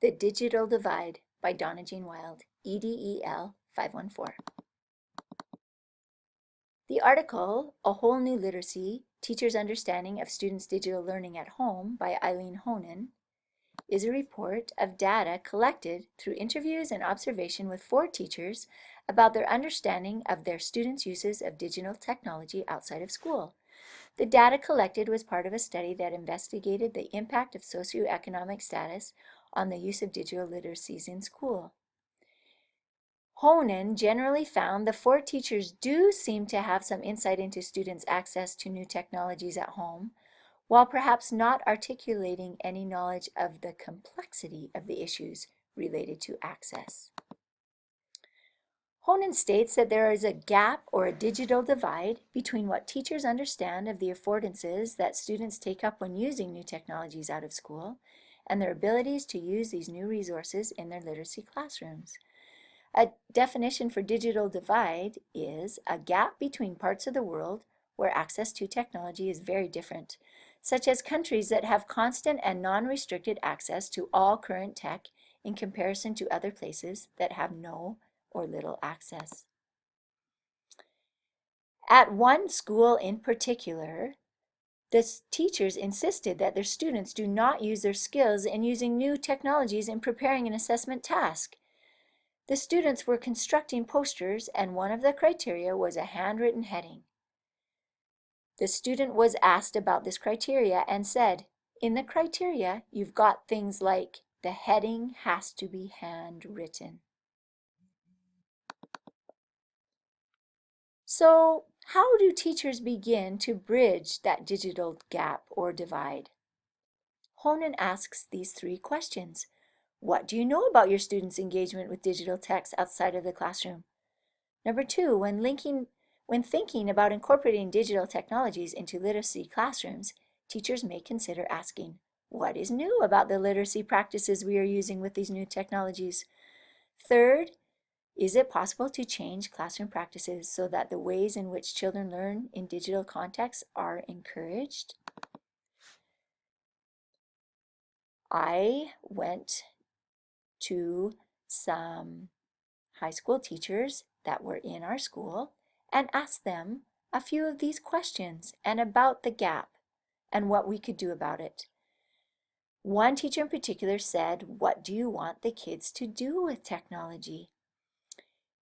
The Digital Divide by Donna Jean Wild, EDEL 514. The article, A Whole New Literacy, Teachers' Understanding of Students' Digital Learning at Home by Eileen Honan, is a report of data collected through interviews and observation with 4 teachers about their understanding of their students' uses of digital technology outside of school. The data collected was part of a study that investigated the impact of socioeconomic status on the use of digital literacies in school. Honan generally found the 4 teachers do seem to have some insight into students' access to new technologies at home, while perhaps not articulating any knowledge of the complexity of the issues related to access. Honan states that there is a gap or a digital divide between what teachers understand of the affordances that students take up when using new technologies out of school and their abilities to use these new resources in their literacy classrooms. A definition for digital divide is a gap between parts of the world where access to technology is very different, such as countries that have constant and non-restricted access to all current tech in comparison to other places that have no or little access. At one school in particular, the teachers insisted that their students do not use their skills in using new technologies in preparing an assessment task. The students were constructing posters, and one of the criteria was a handwritten heading. The student was asked about this criteria and said, "In the criteria, you've got things like the heading has to be handwritten." So, how do teachers begin to bridge that digital gap or divide? Honan asks these 3 questions. What do you know about your students' engagement with digital texts outside of the classroom? Number 2, when thinking about incorporating digital technologies into literacy classrooms, teachers may consider asking, what is new about the literacy practices we are using with these new technologies? Third, is it possible to change classroom practices so that the ways in which children learn in digital contexts are encouraged? I went to some high school teachers that were in our school and asked them a few of these questions and about the gap and what we could do about it. One teacher in particular said, "What do you want the kids to do with technology?"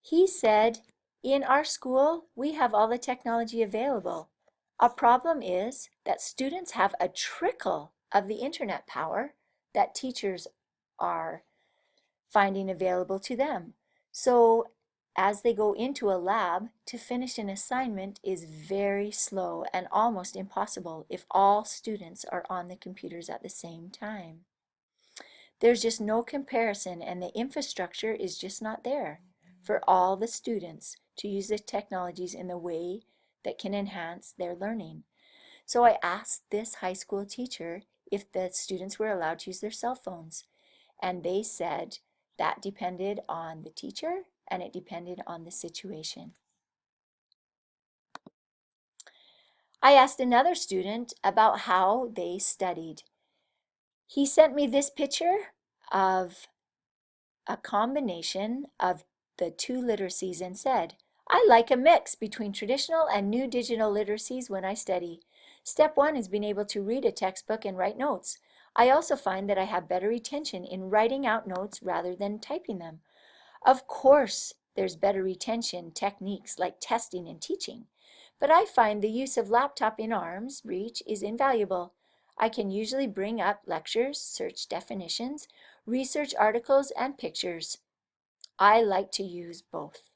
He said, "In our school, we have all the technology available. A problem is that students have a trickle of the internet power that teachers are finding available to them. So as they go into a lab, to finish an assignment is very slow and almost impossible if all students are on the computers at the same time. There's just no comparison, and the infrastructure is just not there for all the students to use the technologies in the way that can enhance their learning." So I asked this high school teacher if the students were allowed to use their cell phones, and they said that depended on the teacher and it depended on the situation. I asked another student about how they studied. He sent me this picture of a combination of the 2 literacies and said, "I like a mix between traditional and new digital literacies when I study. Step 1 is being able to read a textbook and write notes. I also find that I have better retention in writing out notes rather than typing them. Of course, there's better retention techniques like testing and teaching, but I find the use of laptop in arm's reach is invaluable. I can usually bring up lectures, search definitions, research articles, and pictures. I like to use both."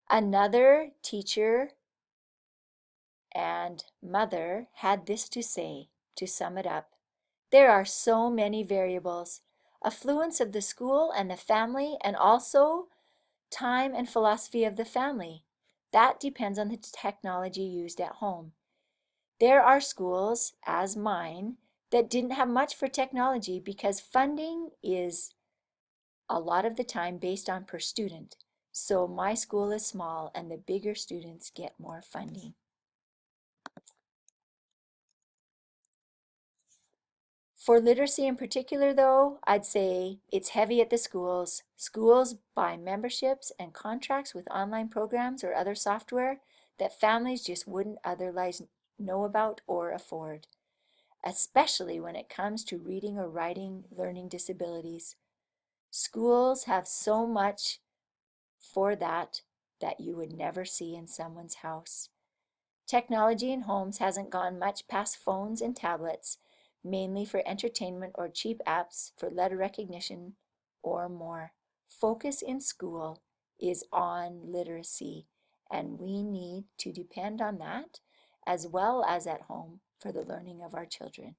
Another teacher and mother had this to say to sum it up. "There are so many variables. Affluence of the school and the family, and also time and philosophy of the family. That depends on the technology used at home. There are schools, as mine, that didn't have much for technology because funding is a lot of the time based on per student. So my school is small and the bigger students get more funding." For literacy in particular, though, I'd say it's heavy at the schools. Schools buy memberships and contracts with online programs or other software that families just wouldn't otherwise know about or afford, especially when it comes to reading or writing learning disabilities. Schools have so much for that you would never see in someone's house. Technology in homes hasn't gone much past phones and tablets, mainly for entertainment or cheap apps for letter recognition or more. Focus in school is on literacy, and we need to depend on that as well as at home for the learning of our children.